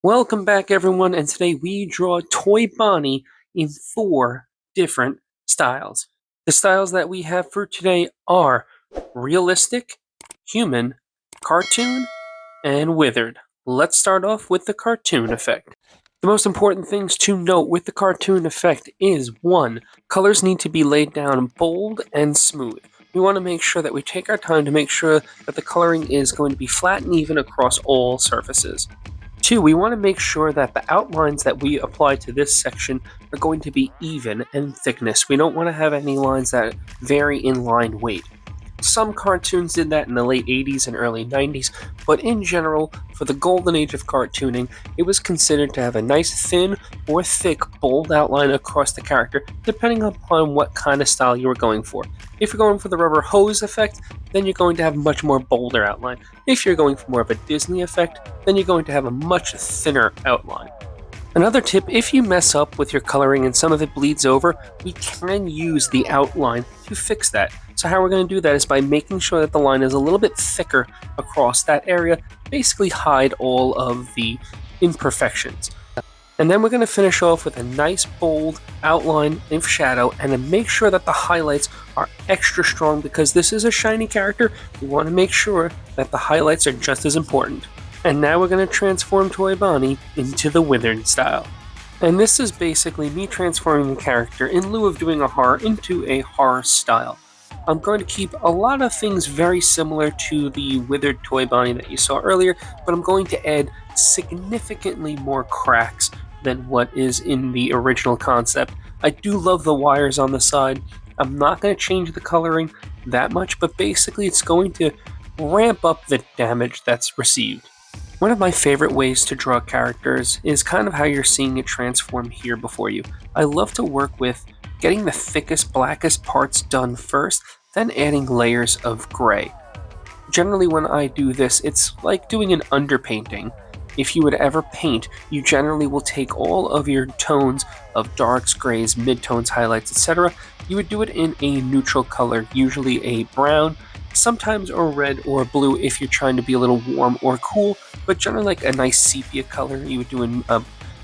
Welcome back, everyone, and today we draw Toy Bonnie in 4 different styles. The styles that we have for today are realistic, human, cartoon, and withered. Let's start off with the cartoon effect. The most important things to note with the cartoon effect is 1. Colors need to be laid down bold and smooth. We want to make sure that we take our time to make sure that the coloring is going to be flat and even across all surfaces. 2, we want to make sure that the outlines that we apply to this section are going to be even in thickness. We don't want to have any lines that vary in line weight. Some cartoons did that in the late 80s and early 90s, but in general, for the golden age of cartooning, it was considered to have a nice thin or thick bold outline across the character, depending upon what kind of style you were going for. If you're going for the rubber hose effect, then you're going to have a much more bolder outline. If you're going for more of a Disney effect, then you're going to have a much thinner outline. Another tip, if you mess up with your coloring and some of it bleeds over, we can use the outline to fix that. So how we're going to do that is by making sure that the line is a little bit thicker across that area, basically hide all of the imperfections. And then we're going to finish off with a nice bold outline of shadow and then make sure that the highlights are extra strong because this is a shiny character. We want to make sure that the highlights are just as important. And now we're going to transform Toy Bonnie into the Withered style. And this is basically me transforming the character in lieu of doing a horror into a horror style. I'm going to keep a lot of things very similar to the Withered Toy Bonnie that you saw earlier, but I'm going to add significantly more cracks than what is in the original concept. I do love the wires on the side. I'm not going to change the coloring that much, but basically it's going to ramp up the damage that's received. One of my favorite ways to draw characters is kind of how you're seeing it transform here before you. I love to work with getting the thickest, blackest parts done first, then adding layers of gray. Generally when I do this, it's like doing an underpainting. If you would ever paint, you generally will take all of your tones of darks, grays, midtones, highlights, etc. You would do it in a neutral color, usually a brown, sometimes a red or a blue if you're trying to be a little warm or cool, but generally like a nice sepia color you would do in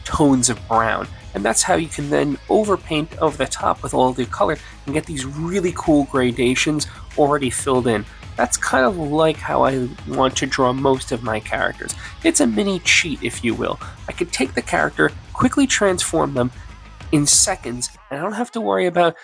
tones of brown. And that's how you can then overpaint over the top with all the color and get these really cool gradations already filled in. That's kind of like how I want to draw most of my characters. It's a mini cheat, if you will. I could take the character, quickly transform them in seconds, and I don't have to worry about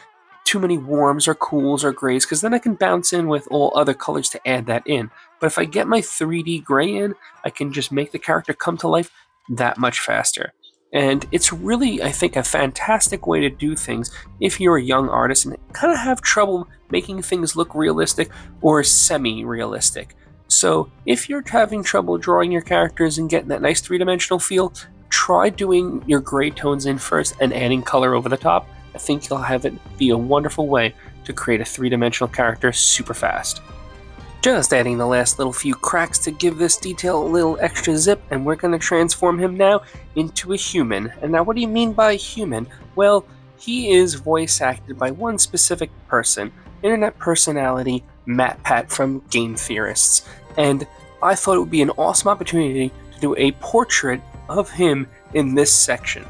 too many warms or cools or grays, because then I can bounce in with all other colors to add that in. But if I get my 3D gray in, I can just make the character come to life that much faster. And it's really, I think, a fantastic way to do things if you're a young artist and kind of have trouble making things look realistic or semi-realistic. So if you're having trouble drawing your characters and getting that nice three-dimensional feel, try doing your gray tones in first and adding color over the top. I think you'll have it be a wonderful way to create a three-dimensional character super fast. Just adding the last little few cracks to give this detail a little extra zip, and we're going to transform him now into a human. And now what do you mean by human? Well, he is voice acted by one specific person, internet personality MatPat from Game Theorists. And I thought it would be an awesome opportunity to do a portrait of him in this section.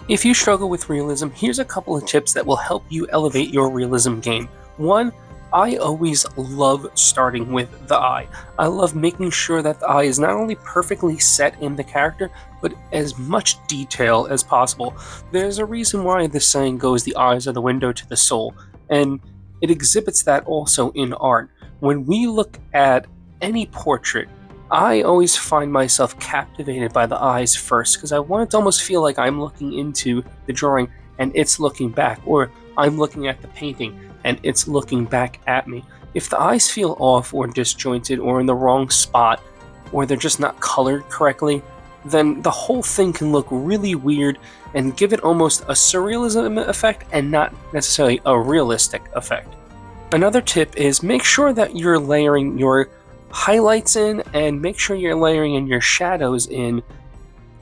If you struggle with realism, here's a couple of tips that will help you elevate your realism game. 1, I always love starting with the eye. I love making sure that the eye is not only perfectly set in the character, but as much detail as possible. There's a reason why this saying goes, the eyes are the window to the soul, and it exhibits that also in art. When we look at any portrait, I always find myself captivated by the eyes first, because I want it to almost feel like I'm looking into the drawing and it's looking back, or I'm looking at the painting and it's looking back at me. If the eyes feel off or disjointed or in the wrong spot, or they're just not colored correctly, then the whole thing can look really weird and give it almost a surrealism effect and not necessarily a realistic effect. Another tip is make sure that you're layering your highlights in and make sure you're layering in your shadows in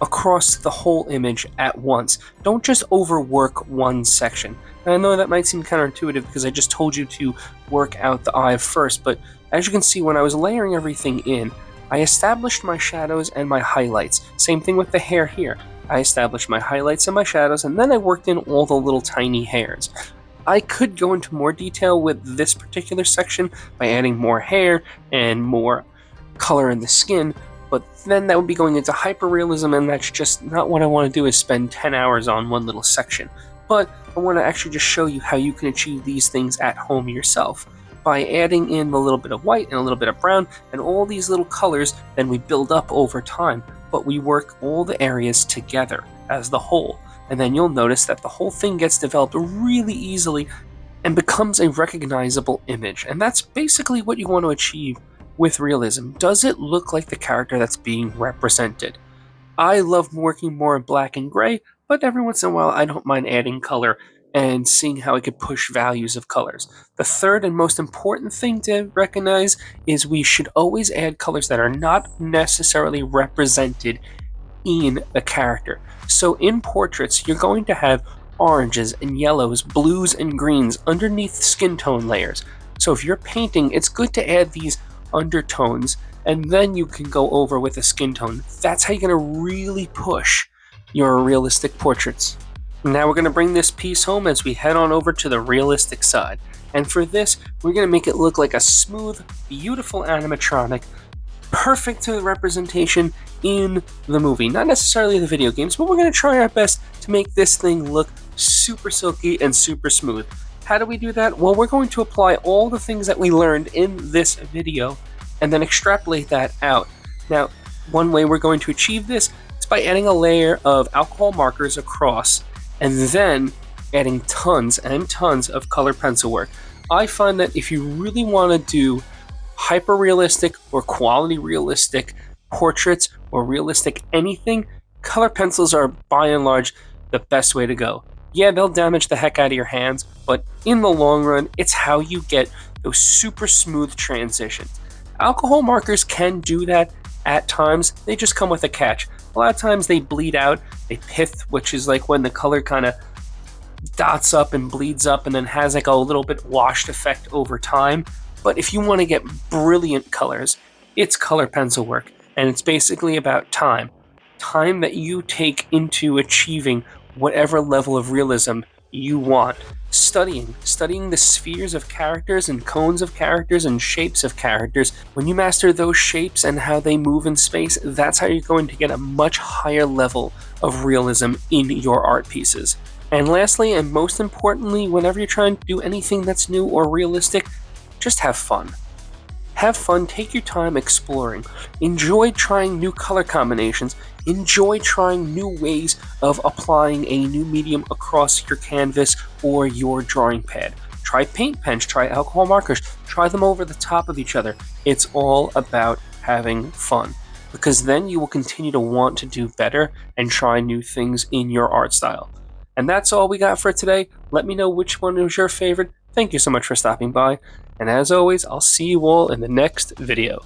across the whole image at once. Don't just overwork one section. And I know that might seem counterintuitive because I just told you to work out the eye first, but as you can see, when I was layering everything in, I established my shadows and my highlights. Same thing with the hair here. I established my highlights and my shadows, and then I worked in all the little tiny hairs. I could go into more detail with this particular section by adding more hair and more color in the skin, but then that would be going into hyperrealism, and that's just not what I want to do, is spend 10 hours on one little section. But I want to actually just show you how you can achieve these things at home yourself. By adding in a little bit of white and a little bit of brown and all these little colors, then we build up over time, but we work all the areas together as the whole. And then you'll notice that the whole thing gets developed really easily and becomes a recognizable image. And that's basically what you want to achieve with realism. Does it look like the character that's being represented? I love working more in black and gray, but every once in a while I don't mind adding color and seeing how I could push values of colors. The third and most important thing to recognize is we should always add colors that are not necessarily represented in a character. So in portraits, you're going to have oranges and yellows, blues and greens underneath skin tone layers. So if you're painting, it's good to add these undertones, and then you can go over with a skin tone. That's how you're going to really push your realistic portraits. Now we're going to bring this piece home as we head on over to the realistic side. And for this, we're going to make it look like a smooth, beautiful animatronic, perfect to the representation in the movie. Not necessarily the video games, but we're going to try our best to make this thing look super silky and super smooth. How do we do that? Well, we're going to apply all the things that we learned in this video and then extrapolate that out. Now, one way we're going to achieve this is by adding a layer of alcohol markers across and then adding tons and tons of color pencil work. I find that if you really want to do hyper-realistic or quality realistic portraits or realistic anything, color pencils are by and large the best way to go. Yeah, they'll damage the heck out of your hands, but in the long run, it's how you get those super smooth transitions. Alcohol markers can do that at times, they just come with a catch. A lot of times they bleed out, they pith, which is like when the color kind of dots up and bleeds up and then has like a little bit washed effect over time. But if you want to get brilliant colors, it's color pencil work, and it's basically about time. Time that you take into achieving whatever level of realism you want. Studying the spheres of characters and cones of characters and shapes of characters. When you master those shapes and how they move in space, that's how you're going to get a much higher level of realism in your art pieces. And lastly, and most importantly, whenever you're trying to do anything that's new or realistic, just have fun. Have fun, take your time exploring. Enjoy trying new color combinations. Enjoy trying new ways of applying a new medium across your canvas or your drawing pad. Try paint pens, try alcohol markers, try them over the top of each other. It's all about having fun, because then you will continue to want to do better and try new things in your art style. And that's all we got for today. Let me know which one was your favorite. Thank you so much for stopping by. And as always, I'll see you all in the next video.